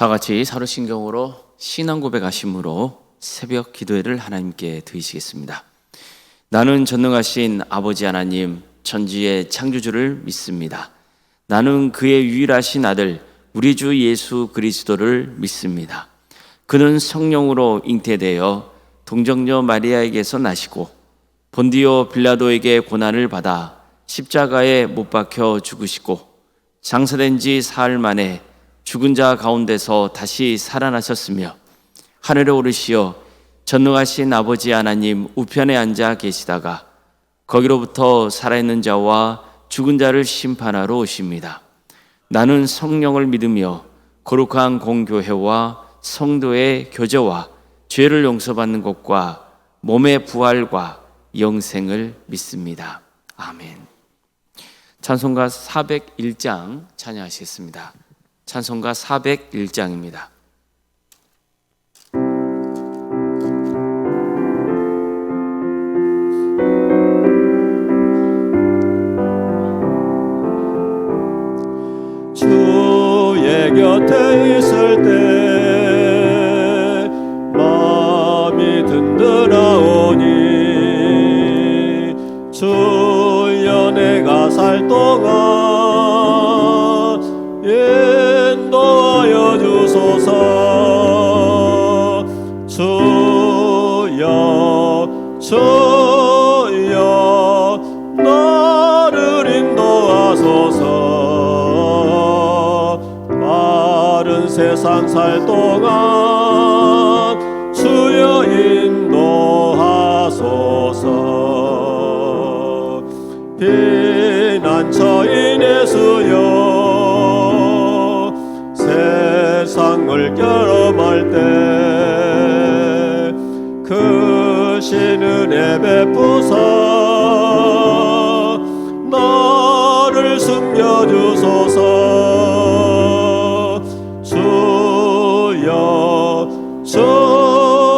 다 같이 사도신경으로 신앙 고백하심으로 새벽 기도회를 하나님께 드리시겠습니다. 나는 전능하신 아버지 하나님, 천지의 창조주를 믿습니다. 나는 그의 유일하신 아들 우리 주 예수 그리스도를 믿습니다. 그는 성령으로 잉태되어 동정녀 마리아에게서 나시고 본디오 빌라도에게 고난을 받아 십자가에 못 박혀 죽으시고 장사된 지 사흘 만에 죽은 자 가운데서 다시 살아나셨으며 하늘에 오르시어 전능하신 아버지 하나님 우편에 앉아 계시다가 거기로부터 살아있는 자와 죽은 자를 심판하러 오십니다. 나는 성령을 믿으며 거룩한 공교회와 성도의 교제와 죄를 용서받는 것과 몸의 부활과 영생을 믿습니다. 아멘. 찬송가 401장 찬양하시겠습니다. 찬송가 401장입니다. 주의 곁에 있을 때 마음이 든든하오니 주여 내가 살 동안 인도하여 주소서. 주여 나를 인도하소서. 빠른 세상 살 동안 주여 인도하소서. 피난처인의 수여 세상을 경험할 때 크신 은혜 베푸사 나를 숨겨주소서.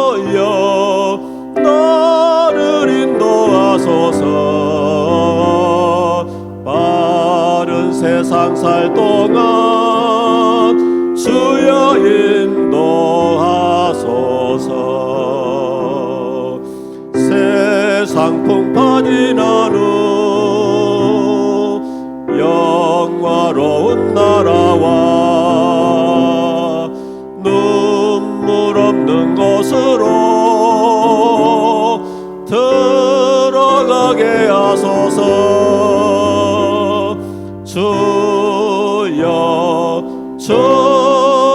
주여 나를 인도하소서. 빠른 세상 살 동안 주여 인도하소서. 세상 풍파 지난 후 영화로운 나라와 눈물 없는 곳으로 들어가게 하소서.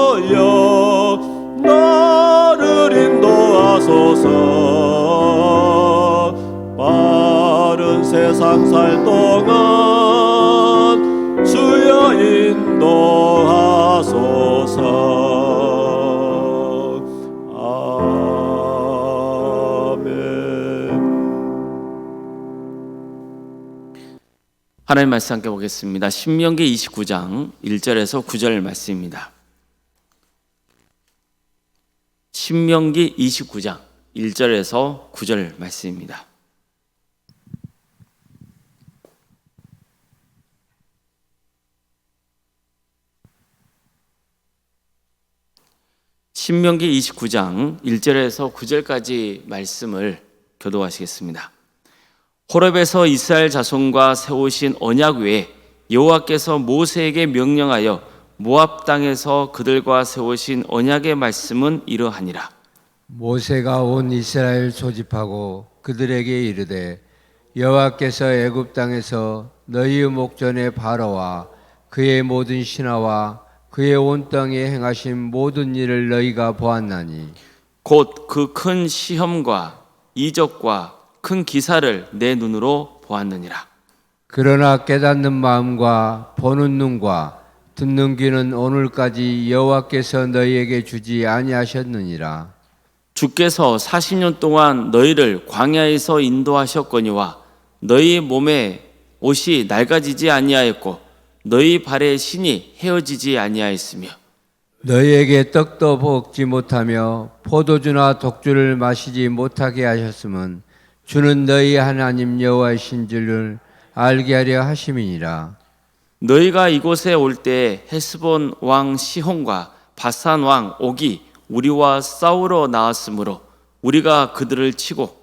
주여 나를 인도하소서. 빠른 세상 살 동안 주여 인도하소서. 아멘. 하나님 말씀 함께 보겠습니다. 신명기 29장 1절에서 9절 말씀입니다. 신명기 29장 1절에서 9절 말씀입니다. 신명기 29장 1절에서 9절까지 말씀을 교도하시겠습니다. 호렙에서 이스라엘 자손과 세우신 언약 외에 여호와께서 모세에게 명령하여 모압 땅에서 그들과 세우신 언약의 말씀은 이러하니라. 모세가 온 이스라엘 소집하고 그들에게 이르되 여호와께서 애굽 땅에서 너희의 목전에 바로와 그의 모든 신하와 그의 온 땅에 행하신 모든 일을 너희가 보았나니 곧 그 큰 시험과 이적과 큰 기사를 내 눈으로 보았느니라. 그러나 깨닫는 마음과 보는 눈과 듣는 귀는 오늘까지 여호와께서 너희에게 주지 아니하셨느니라. 주께서 40년 동안 너희를 광야에서 인도하셨거니와 너희 몸에 옷이 낡아지지 아니하였고 너희 발의 신이 헤어지지 아니하였으며 너희에게 떡도 먹지 못하며 포도주나 독주를 마시지 못하게 하셨음은 주는 너희 하나님 여호와이신 줄을 알게 하려 하심이니라. 너희가 이곳에 올 때 헤스본 왕 시혼과 바산 왕 옥이 우리와 싸우러 나왔으므로 우리가 그들을 치고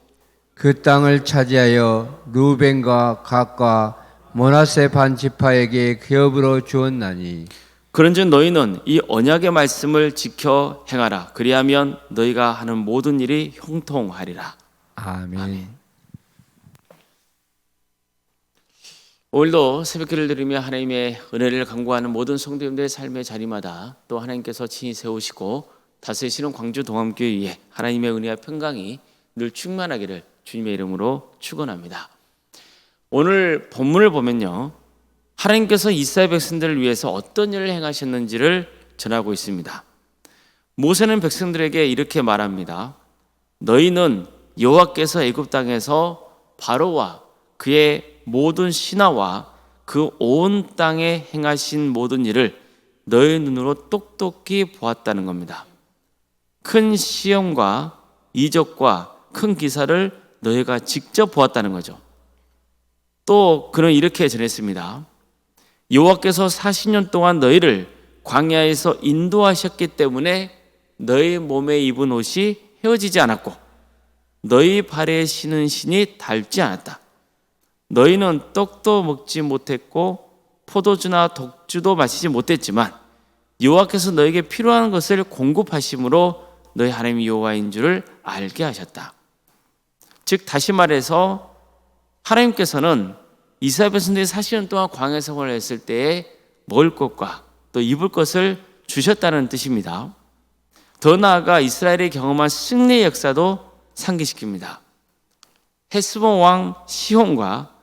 그 땅을 차지하여 루벤과 갓과 므낫세 반 지파에게 기업으로 주었나니 그런즉 너희는 이 언약의 말씀을 지켜 행하라. 그리하면 너희가 하는 모든 일이 형통하리라. 아멘. 오늘도 새벽기를 들으며 하나님의 은혜를 간구하는 모든 성도님들의 삶의 자리마다 또 하나님께서 친히 세우시고 다스리시는 광주 동암교회 위에 하나님의 은혜와 평강이 늘 충만하기를 주님의 이름으로 축원합니다. 오늘 본문을 보면요, 하나님께서 이스라엘 백성들을 위해서 어떤 일을 행하셨는지를 전하고 있습니다. 모세는 백성들에게 이렇게 말합니다. 너희는 여호와께서 애굽 땅에서 바로와 그의 모든 신하와 그 온 땅에 행하신 모든 일을 너희 눈으로 똑똑히 보았다는 겁니다. 큰 시험과 이적과 큰 기사를 너희가 직접 보았다는 거죠. 또 그는 이렇게 전했습니다. 여호와께서 40년 동안 너희를 광야에서 인도하셨기 때문에 너희 몸에 입은 옷이 헤어지지 않았고 너희 발에 신은 신이 닳지 않았다. 너희는 떡도 먹지 못했고 포도주나 독주도 마시지 못했지만 여호와께서 너에게 필요한 것을 공급하심으로 너희 하나님 여호와인 줄을 알게 하셨다. 즉 다시 말해서 하나님께서는 이스라엘 백성들이 40년 동안 광야 생활을 했을 때에 먹을 것과 또 입을 것을 주셨다는 뜻입니다. 더 나아가 이스라엘이 경험한 승리의 역사도 상기시킵니다. 헤스본 왕 시혼과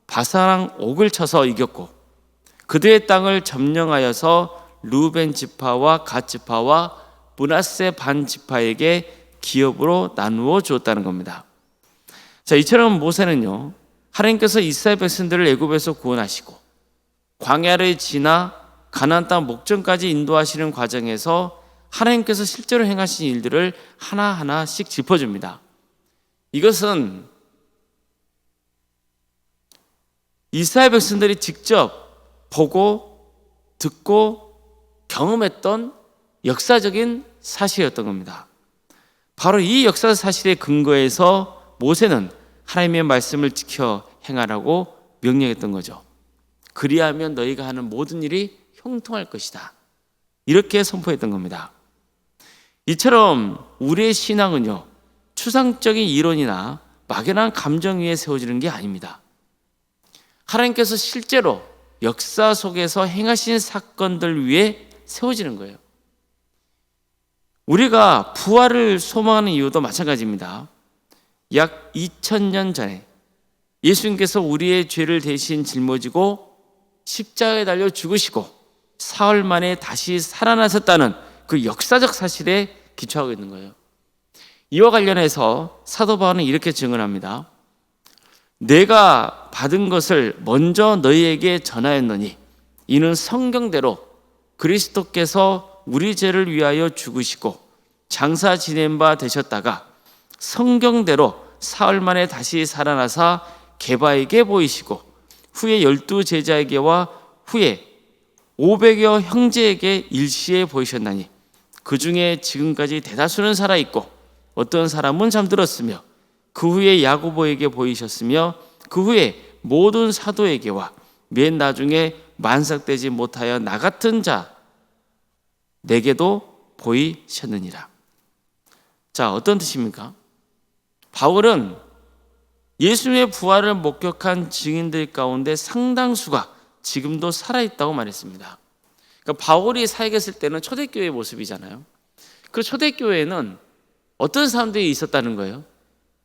바산 왕 옥을 쳐서 이겼고 그들의 땅을 점령하여서 루벤 지파와 갓 지파와 므낫세 반 지파에게 기업으로 나누어 주었다는 겁니다. 자, 이처럼 모세는요, 하나님께서 이스라엘 백성들을 애굽에서 구원하시고 광야를 지나 가나안 땅 목전까지 인도하시는 과정에서 하나님께서 실제로 행하신 일들을 하나하나씩 짚어줍니다. 이것은 이스라엘 백성들이 직접 보고 듣고 경험했던 역사적인 사실이었던 겁니다. 바로 이 역사 사실의 근거에서 모세는 하나님의 말씀을 지켜 행하라고 명령했던 거죠. 그리하면 너희가 하는 모든 일이 형통할 것이다. 이렇게 선포했던 겁니다. 이처럼 우리의 신앙은요, 추상적인 이론이나 막연한 감정 위에 세워지는 게 아닙니다. 하나님께서 실제로 역사 속에서 행하신 사건들 위에 세워지는 거예요. 우리가 부활을 소망하는 이유도 마찬가지입니다. 약 2000년 전에 예수님께서 우리의 죄를 대신 짊어지고 십자가에 달려 죽으시고 사흘 만에 다시 살아나셨다는 그 역사적 사실에 기초하고 있는 거예요. 이와 관련해서 사도 바울은 이렇게 증언합니다. 내가 받은 것을 먼저 너희에게 전하였노니 이는 성경대로 그리스도께서 우리 죄를 위하여 죽으시고 장사 지낸 바 되셨다가 성경대로 사흘 만에 다시 살아나사 게바에게 보이시고 후에 12 제자에게와 후에 500여 형제에게 일시에 보이셨나니 그 중에 지금까지 대다수는 살아있고 어떤 사람은 잠들었으며 그 후에 야고보에게 보이셨으며 그 후에 모든 사도에게와 맨 나중에 만삭되지 못하여 나 같은 자 내게도 보이셨느니라. 자, 어떤 뜻입니까? 바울은 예수님의 부활을 목격한 증인들 가운데 상당수가 지금도 살아있다고 말했습니다. 그러니까 바울이 사역했을 때는 초대교회의 모습이잖아요. 그 초대교회는 어떤 사람들이 있었다는 거예요?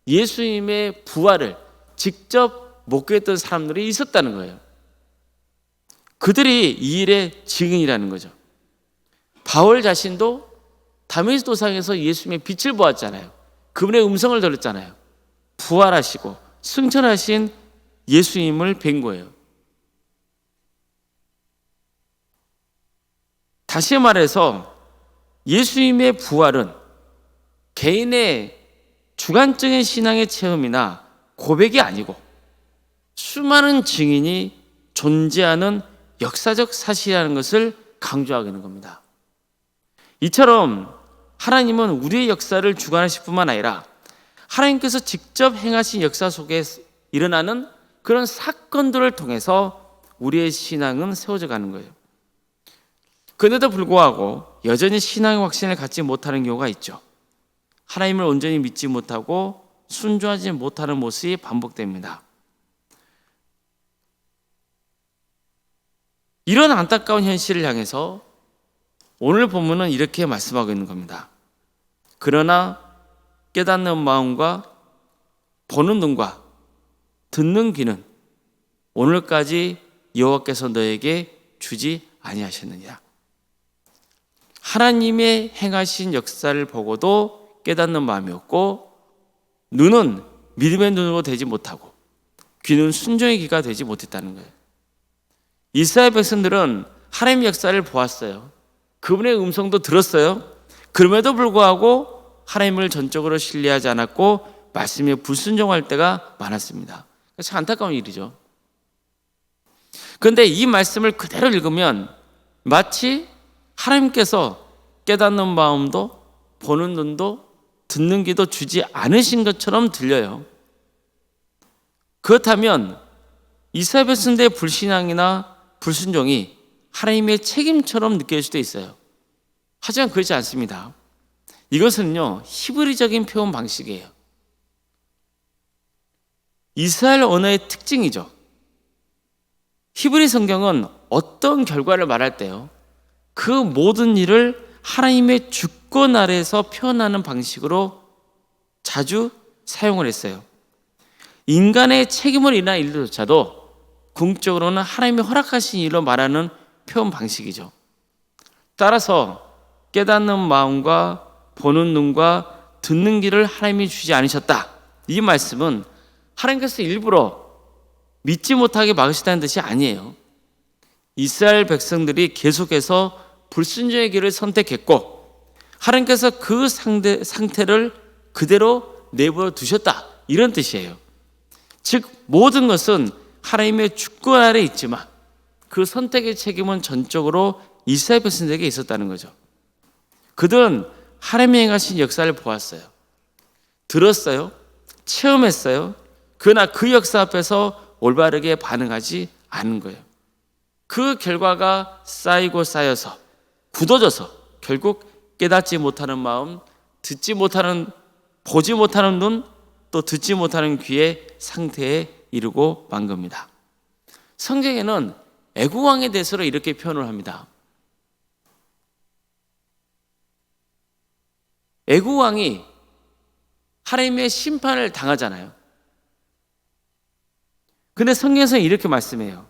예수님의 부활을 직접 목격했던 사람들이 있었다는 거예요. 그들이 이 일의 증인이라는 거죠. 바울 자신도 다메섹 도상에서 예수님의 빛을 보았잖아요. 그분의 음성을 들었잖아요. 부활하시고 승천하신 예수님을 뵌 거예요. 다시 말해서 예수님의 부활은 개인의 주관적인 신앙의 체험이나 고백이 아니고 수많은 증인이 존재하는 역사적 사실이라는 것을 강조하고 있는 겁니다. 이처럼 하나님은 우리의 역사를 주관하실 뿐만 아니라 하나님께서 직접 행하신 역사 속에 일어나는 그런 사건들을 통해서 우리의 신앙은 세워져 가는 거예요. 그런데도 불구하고 여전히 신앙의 확신을 갖지 못하는 경우가 있죠. 하나님을 온전히 믿지 못하고 순종하지 못하는 모습이 반복됩니다. 이런 안타까운 현실을 향해서 오늘 본문은 이렇게 말씀하고 있는 겁니다. 그러나 깨닫는 마음과 보는 눈과 듣는 귀는 오늘까지 여호와께서 너에게 주지 아니하셨느니라. 하나님의 행하신 역사를 보고도 깨닫는 마음이 없고 눈은 믿음의 눈으로 되지 못하고 귀는 순종의 귀가 되지 못했다는 거예요. 이스라엘 백성들은 하나님의 역사를 보았어요. 그분의 음성도 들었어요. 그럼에도 불구하고 하나님을 전적으로 신뢰하지 않았고 말씀에 불순종할 때가 많았습니다. 참 안타까운 일이죠. 그런데 이 말씀을 그대로 읽으면 마치 하나님께서 깨닫는 마음도 보는 눈도 듣는 귀도 주지 않으신 것처럼 들려요. 그렇다면 이스라엘 백성들의 불신앙이나 불순종이 하나님의 책임처럼 느껴질 수도 있어요. 하지만 그렇지 않습니다. 이것은요, 히브리적인 표현 방식이에요. 이스라엘 언어의 특징이죠. 히브리 성경은 어떤 결과를 말할 때요, 그 모든 일을 하나님의 주권 아래에서 표현하는 방식으로 자주 사용을 했어요. 인간의 책임을 인한 일조차도 궁극적으로는 하나님이 허락하신 일로 말하는 표현 방식이죠. 따라서 깨닫는 마음과 보는 눈과 듣는 귀를 하나님이 주지 않으셨다. 이 말씀은 하나님께서 일부러 믿지 못하게 막으시다는 뜻이 아니에요. 이스라엘 백성들이 계속해서 불순종의 길을 선택했고 하나님께서 그 상태를 그대로 내버려 두셨다. 이런 뜻이에요. 즉 모든 것은 하나님의 주권 아래 있지만 그 선택의 책임은 전적으로 이스라엘 백성들에게 있었다는 거죠. 그들은 하나님이 행하신 역사를 보았어요. 들었어요. 체험했어요. 그러나 그 역사 앞에서 올바르게 반응하지 않은 거예요. 그 결과가 쌓이고 쌓여서 굳어져서 결국 깨닫지 못하는 마음, 듣지 못하는, 보지 못하는 눈, 또 듣지 못하는 귀의 상태에 이르고 만 겁니다. 성경에는 애국왕에 대해서 이렇게 표현을 합니다. 애국왕이 하나님의 심판을 당하잖아요. 근데 성경에서는 이렇게 말씀해요.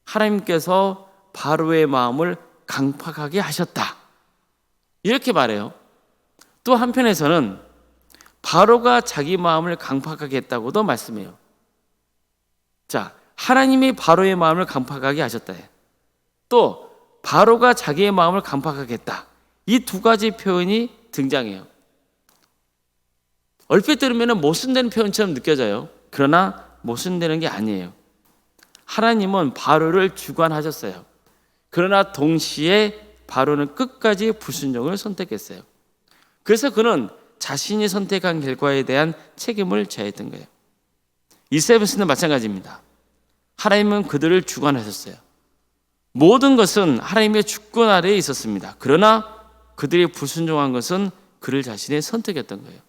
하나님께서 바로의 마음을 강팍하게 하셨다. 이렇게 말해요. 또 한편에서는 바로가 자기 마음을 강팍하게 했다고도 말씀해요. 자, 하나님이 바로의 마음을 강팍하게 하셨다. 또 바로가 자기의 마음을 강팍하게 했다. 이 두 가지 표현이 등장해요. 얼핏 들으면 모순되는 표현처럼 느껴져요. 그러나 모순되는 게 아니에요. 하나님은 바로를 주관하셨어요. 그러나 동시에 바로는 끝까지 불순종을 선택했어요. 그래서 그는 자신이 선택한 결과에 대한 책임을 져야 했던 거예요. 이스라엘 백성도 마찬가지입니다. 하나님은 그들을 주관하셨어요. 모든 것은 하나님의 주권 아래에 있었습니다. 그러나 그들이 불순종한 것은 그들 자신의 선택이었던 거예요.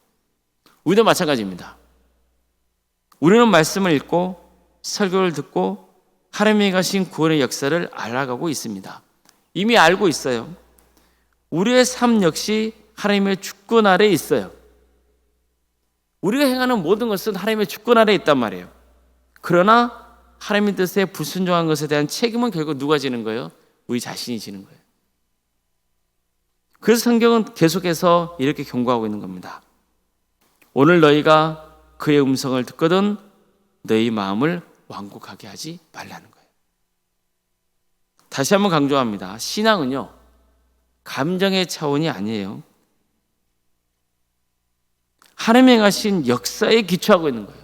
우리도 마찬가지입니다. 우리는 말씀을 읽고 설교를 듣고 하나님이 가신 구원의 역사를 알아가고 있습니다. 이미 알고 있어요. 우리의 삶 역시 하나님의 주권 아래에 있어요. 우리가 행하는 모든 것은 하나님의 주권 아래에 있단 말이에요. 그러나 하나님의 뜻에 불순종한 것에 대한 책임은 결국 누가 지는 거예요? 우리 자신이 지는 거예요. 그래서 성경은 계속해서 이렇게 경고하고 있는 겁니다. 오늘 너희가 그의 음성을 듣거든 너희 마음을 완곡하게 하지 말라는 거예요. 다시 한번 강조합니다. 신앙은요, 감정의 차원이 아니에요. 하나님이 행하신 역사에 기초하고 있는 거예요.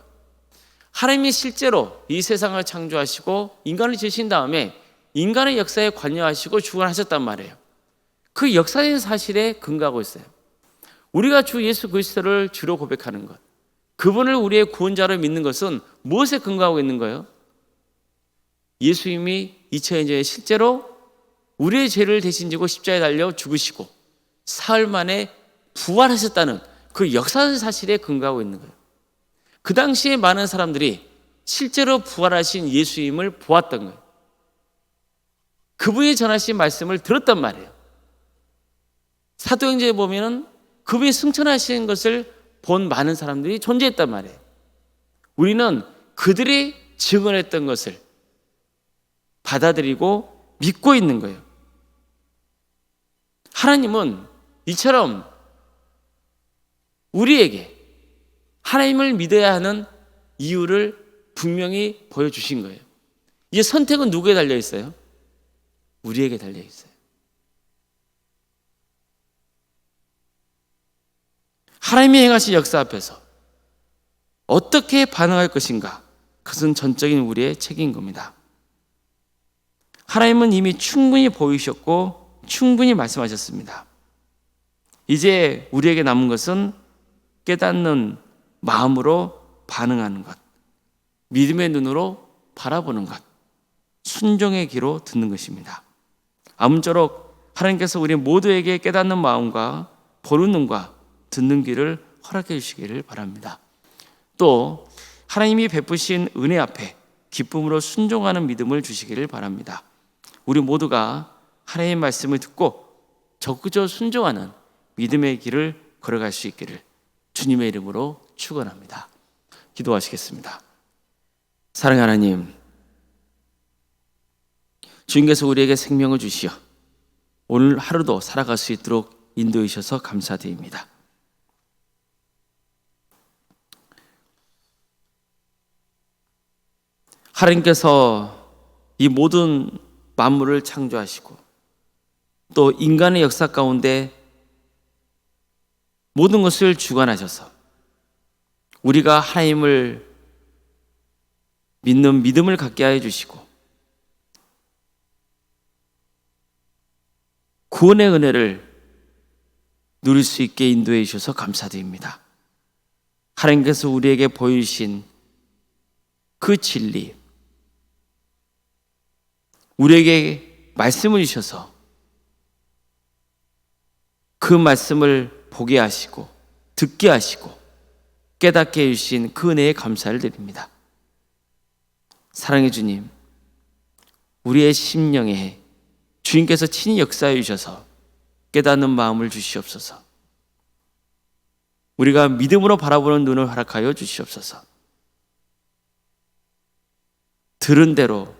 하나님이 실제로 이 세상을 창조하시고 인간을 지으신 다음에 인간의 역사에 관여하시고 주관하셨단 말이에요. 그 역사적인 사실에 근거하고 있어요. 우리가 주 예수 그리스도를 주로 고백하는 것, 그분을 우리의 구원자로 믿는 것은 무엇에 근거하고 있는 거예요? 예수님이 2000년 전에 실제로 우리의 죄를 대신 지고 십자가에 달려 죽으시고 사흘 만에 부활하셨다는 그 역사적 사실에 근거하고 있는 거예요. 그 당시에 많은 사람들이 실제로 부활하신 예수님을 보았던 거예요. 그분이 전하신 말씀을 들었단 말이에요. 사도행전에 보면은 그분이 승천하신 것을 본 많은 사람들이 존재했단 말이에요. 우리는 그들이 증언했던 것을 받아들이고 믿고 있는 거예요. 하나님은 이처럼 우리에게 하나님을 믿어야 하는 이유를 분명히 보여주신 거예요. 이 선택은 누구에 달려 있어요? 우리에게 달려 있어요. 하나님이 행하신 역사 앞에서 어떻게 반응할 것인가? 그것은 전적인 우리의 책임인 겁니다. 하나님은 이미 충분히 보이셨고 충분히 말씀하셨습니다. 이제 우리에게 남은 것은 깨닫는 마음으로 반응하는 것, 믿음의 눈으로 바라보는 것, 순종의 귀로 듣는 것입니다. 아무쪼록 하나님께서 우리 모두에게 깨닫는 마음과 보는 눈과 듣는 귀를 허락해 주시기를 바랍니다. 또 하나님이 베푸신 은혜 앞에 기쁨으로 순종하는 믿음을 주시기를 바랍니다. 우리 모두가 하나님의 말씀을 듣고 적극적으로 순종하는 믿음의 길을 걸어갈 수 있기를 주님의 이름으로 축원합니다. 기도하시겠습니다. 사랑하는 하나님, 주님께서 우리에게 생명을 주시어 오늘 하루도 살아갈 수 있도록 인도해 주셔서 감사드립니다. 하나님께서 이 모든 만물을 창조하시고 또 인간의 역사 가운데 모든 것을 주관하셔서 우리가 하나님을 믿는 믿음을 갖게 하여 주시고 구원의 은혜를 누릴 수 있게 인도해 주셔서 감사드립니다. 하나님께서 우리에게 보여주신 그 진리, 우리에게 말씀을 주셔서 그 말씀을 보게 하시고 듣게 하시고 깨닫게 해주신 그 은혜에 감사를 드립니다. 사랑의 주님, 우리의 심령에 주님께서 친히 역사해 주셔서 깨닫는 마음을 주시옵소서. 우리가 믿음으로 바라보는 눈을 허락하여 주시옵소서. 들은 대로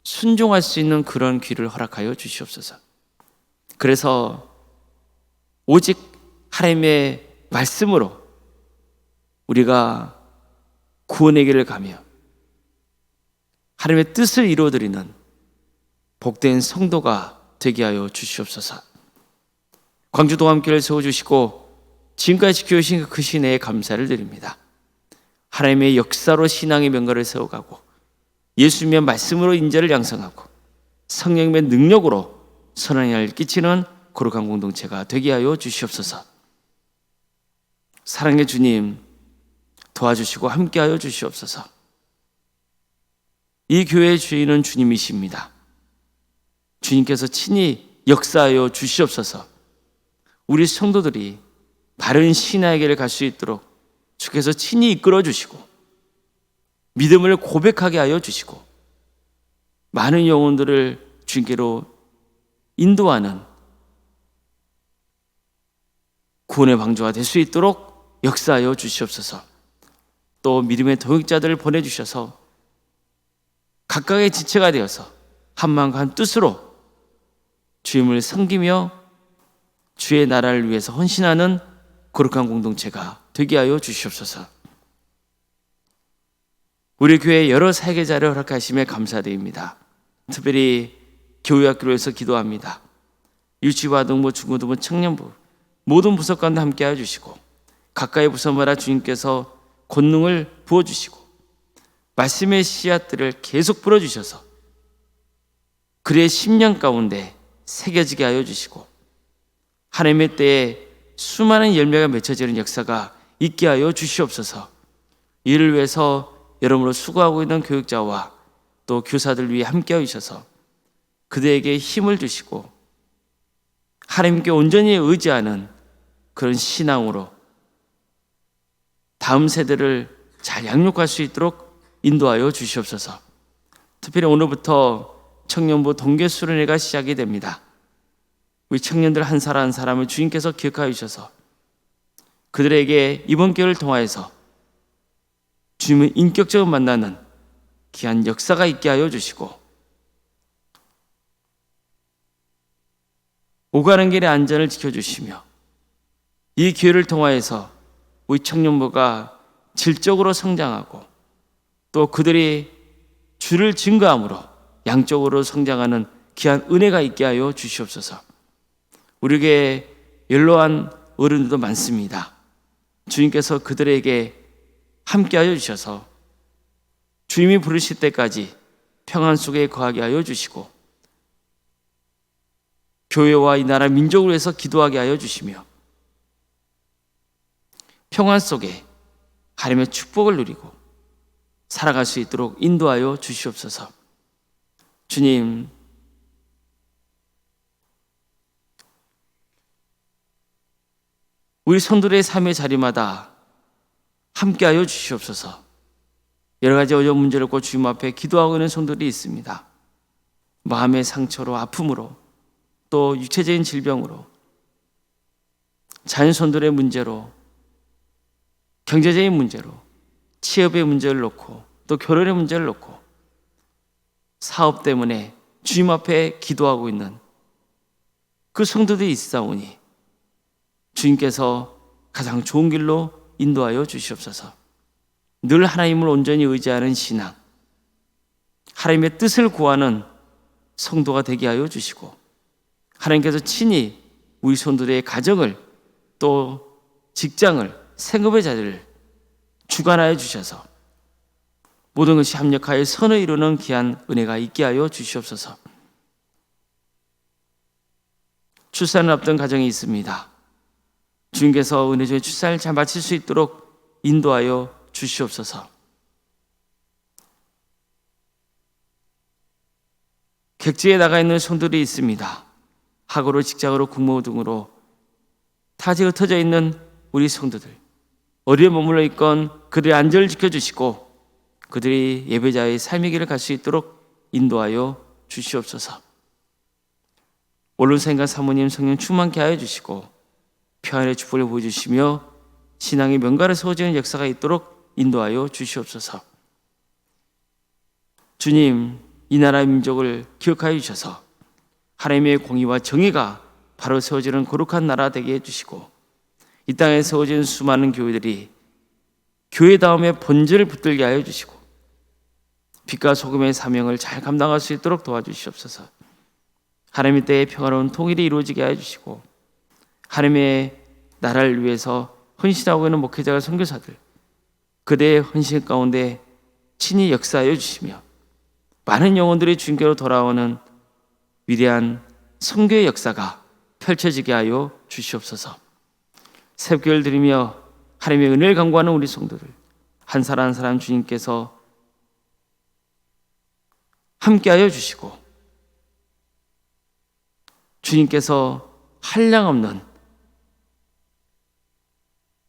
순종할 수 있는 그런 귀를 허락하여 주시옵소서. 그래서 오직 하나님의 말씀으로 우리가 구원의 길을 가며 하나님의 뜻을 이루어드리는 복된 성도가 되게 하여 주시옵소서. 광주 동암교회를 세워주시고 지금까지 지켜주신 그 신에 감사를 드립니다. 하나님의 역사로 신앙의 명가를 세워가고 예수님의 말씀으로 인자를 양성하고 성령의 능력으로 선한 영향을 끼치는 거룩한 공동체가 되게 하여 주시옵소서. 사랑의 주님, 도와주시고 함께하여 주시옵소서. 이 교회의 주인은 주님이십니다. 주님께서 친히 역사하여 주시옵소서. 우리 성도들이 바른 신앙의 길을 갈 수 있도록 주께서 친히 이끌어 주시고 믿음을 고백하게 하여 주시고 많은 영혼들을 주님께로 인도하는 구원의 방주가 될 수 있도록 역사하여 주시옵소서. 또 믿음의 동역자들을 보내주셔서 각각의 지체가 되어서 한 마음과 한 뜻으로 주님을 섬기며 주의 나라를 위해서 헌신하는 거룩한 공동체가 되게 하여 주시옵소서. 우리 교회 여러 사역자를 허락하심에 감사드립니다. 특별히 교육학교에서 기도합니다. 유치부, 등부, 중고등부, 청년부 모든 부서 가운데 함께하여 주시고 각각의 부서마다 주님께서 권능을 부어주시고 말씀의 씨앗들을 계속 불어주셔서 그의 심령 가운데 새겨지게 하여 주시고 하나님의 때에 수많은 열매가 맺혀지는 역사가 있게 하여 주시옵소서. 이를 위해서 여러모로 수고하고 있는 교육자와 또 교사들 위해 함께 하셔서 그들에게 힘을 주시고 하나님께 온전히 의지하는 그런 신앙으로 다음 세대를 잘 양육할 수 있도록 인도하여 주시옵소서. 특별히 오늘부터 청년부 동계 수련회가 시작이 됩니다. 우리 청년들 한 사람 한 사람을 주님께서 기억하여 주셔서 그들에게 이번 기회를 통하여서 주님을 인격적으로 만나는 귀한 역사가 있게 하여 주시고 오가는 길의 안전을 지켜주시며 이 기회를 통하여서 우리 청년부가 질적으로 성장하고 또 그들이 주를 증거함으로 양적으로 성장하는 귀한 은혜가 있게 하여 주시옵소서. 우리에게 연로한 어른들도 많습니다. 주님께서 그들에게 함께하여 주셔서 주님이 부르실 때까지 평안 속에 거하게 하여 주시고 교회와 이 나라 민족을 위해서 기도하게 하여 주시며 평안 속에 하나님의 축복을 누리고 살아갈 수 있도록 인도하여 주시옵소서. 주님, 우리 성도들의 삶의 자리마다 함께하여 주시옵소서. 여러 가지 어려운 문제를 고 주님 앞에 기도하고 있는 성도들이 있습니다. 마음의 상처로, 아픔으로, 또 육체적인 질병으로, 자녀손들의 문제로, 경제적인 문제로, 취업의 문제를 놓고 또 결혼의 문제를 놓고 사업 때문에 주님 앞에 기도하고 있는 그 성도들이 있사오니 주님께서 가장 좋은 길로 인도하여 주시옵소서. 늘 하나님을 온전히 의지하는 신앙, 하나님의 뜻을 구하는 성도가 되게 하여 주시고 하나님께서 친히 우리 성도들의 가정을 또 직장을 생업의 자리를 주관하여 주셔서 모든 것이 합력하여 선을 이루는 귀한 은혜가 있게 하여 주시옵소서. 출산을 앞둔 가정이 있습니다. 주님께서 은혜 중에 출산을 잘 마칠 수 있도록 인도하여 주시옵소서. 객지에 나가 있는 성도들이 있습니다. 학으로, 직장으로, 국무 등으로 타지에 흩어져 있는 우리 성도들, 어디에 머물러 있건 그들의 안전을 지켜주시고 그들이 예배자의 삶의 길을 갈 수 있도록 인도하여 주시옵소서. 원로생과 사모님 성령 충만케 하여 주시고 평안의 축복을 보여주시며 신앙의 명가를 세워지는 역사가 있도록 인도하여 주시옵소서. 주님, 이 나라의 민족을 기억하여 주셔서 하나님의 공의와 정의가 바로 세워지는 거룩한 나라 되게 해주시고 이 땅에 세워진 수많은 교회들이 교회다움의 본질을 붙들게 하여 주시고 빛과 소금의 사명을 잘 감당할 수 있도록 도와주시옵소서. 하나님의 때에 평화로운 통일이 이루어지게 하여 주시고 하나님의 나라를 위해서 헌신하고 있는 목회자와 선교사들 그대의 헌신 가운데 친히 역사하여 주시며 많은 영혼들이 주님께로 돌아오는 위대한 선교의 역사가 펼쳐지게 하여 주시옵소서. 새벽기도를 드리며 하나님의 은혜를 간구하는 우리 성도들 한 사람 한 사람 주님께서 함께하여 주시고 주님께서 한량없는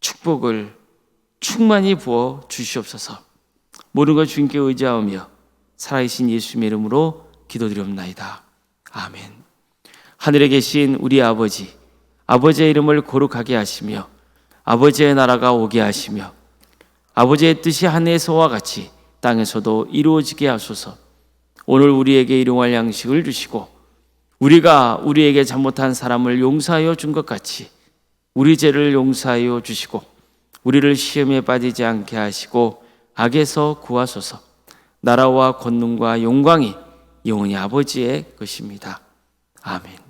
축복을 충만히 부어 주시옵소서. 모든 것 주님께 의지하며 살아계신 예수님의 이름으로 기도드리옵나이다. 아멘. 하늘에 계신 우리 아버지, 아버지의 이름을 거룩하게 하시며 아버지의 나라가 오게 하시며 아버지의 뜻이 하늘에서와 같이 땅에서도 이루어지게 하소서. 오늘 우리에게 일용할 양식을 주시고 우리가 우리에게 잘못한 사람을 용서하여 준 것 같이 우리 죄를 용서하여 주시고 우리를 시험에 빠지지 않게 하시고 악에서 구하소서. 나라와 권능과 영광이 영원히 아버지의 것입니다. 아멘.